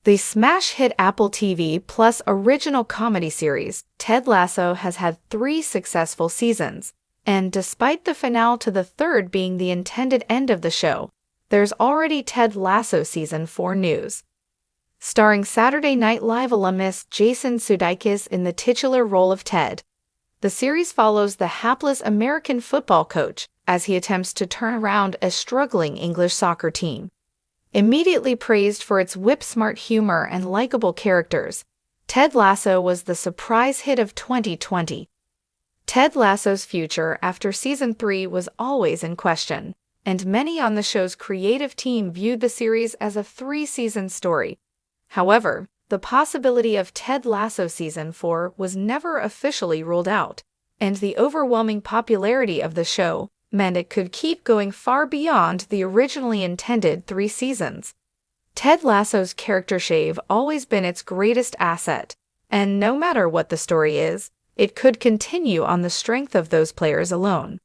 The smash hit Apple TV Plus original comedy series, Ted Lasso, has had 3 successful seasons, and despite the finale to the third being the intended end of the show, there's already Ted Lasso Season 4 news. Starring Saturday Night Live alumnus Jason Sudeikis in the titular role of Ted, the series follows the hapless American football coach as he attempts to turn around a struggling English soccer team. Immediately praised for its whip-smart humor and likable characters, Ted Lasso was the surprise hit of 2020. Ted Lasso's future after Season 3 was always in question, and many on the show's creative team viewed the series as a 3-season story. However, the possibility of Ted Lasso Season 4 was never officially ruled out, and the overwhelming popularity of the show meant it could keep going far beyond the originally intended 3 seasons. Ted Lasso's character shave always been its greatest asset, and no matter what the story is, it could continue on the strength of those players alone.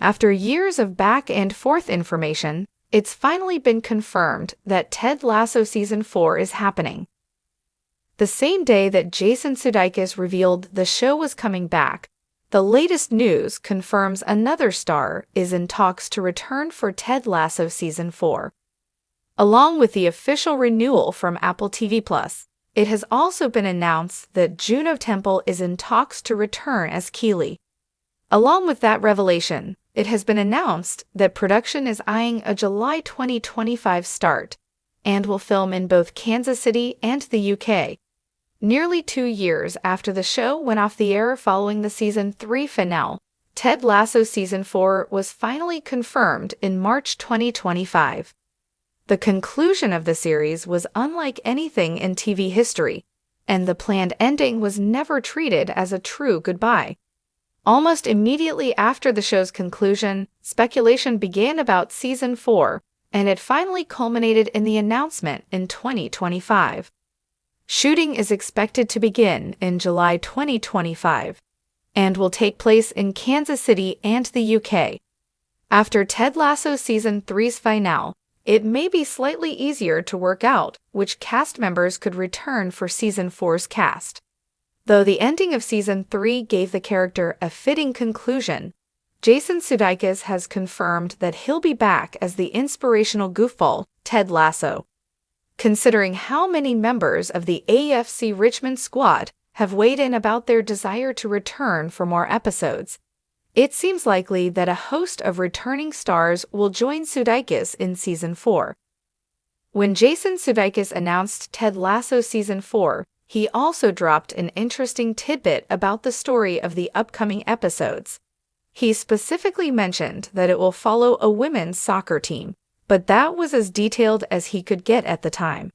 After years of back-and-forth information, it's finally been confirmed that Ted Lasso Season 4 is happening. The same day that Jason Sudeikis revealed the show was coming back, the latest news confirms another star is in talks to return for Ted Lasso Season 4. Along with the official renewal from Apple TV+, it has also been announced that Juno Temple is in talks to return as Keeley. Along with that revelation, it has been announced that production is eyeing a July 2025 start and will film in both Kansas City and the UK. Nearly 2 years after the show went off the air following the Season 3 finale, Ted Lasso Season 4 was finally confirmed in March 2025. The conclusion of the series was unlike anything in TV history, and the planned ending was never treated as a true goodbye. Almost immediately after the show's conclusion, speculation began about Season 4, and it finally culminated in the announcement in 2025. Shooting is expected to begin in July 2025 and will take place in Kansas City and the UK. After Ted Lasso Season 3's finale, it may be slightly easier to work out which cast members could return for Season 4's cast. Though the ending of Season 3 gave the character a fitting conclusion, Jason Sudeikis has confirmed that he'll be back as the inspirational goofball, Ted Lasso. Considering how many members of the AFC Richmond squad have weighed in about their desire to return for more episodes, it seems likely that a host of returning stars will join Sudeikis in Season 4. When Jason Sudeikis announced Ted Lasso Season 4, he also dropped an interesting tidbit about the story of the upcoming episodes. He specifically mentioned that it will follow a women's soccer team, but that was as detailed as he could get at the time.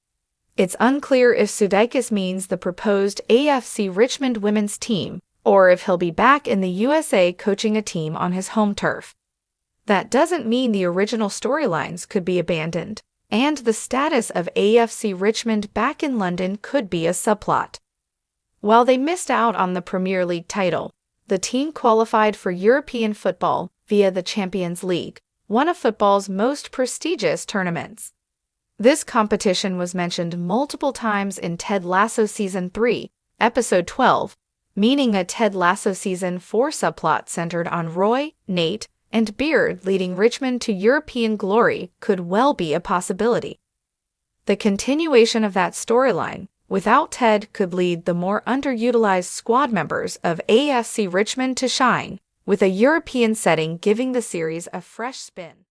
It's unclear if Sudeikis means the proposed AFC Richmond women's team, or if he'll be back in the USA coaching a team on his home turf. That doesn't mean the original storylines could be abandoned, and the status of AFC Richmond back in London could be a subplot. While they missed out on the Premier League title, the team qualified for European football via the Champions League, one of football's most prestigious tournaments. This competition was mentioned multiple times in Ted Lasso Season 3, Episode 12, meaning a Ted Lasso Season 4 subplot centered on Roy, Nate, and Beard leading Richmond to European glory could well be a possibility. The continuation of that storyline, without Ted, could lead the more underutilized squad members of AFC Richmond to shine, with a European setting giving the series a fresh spin.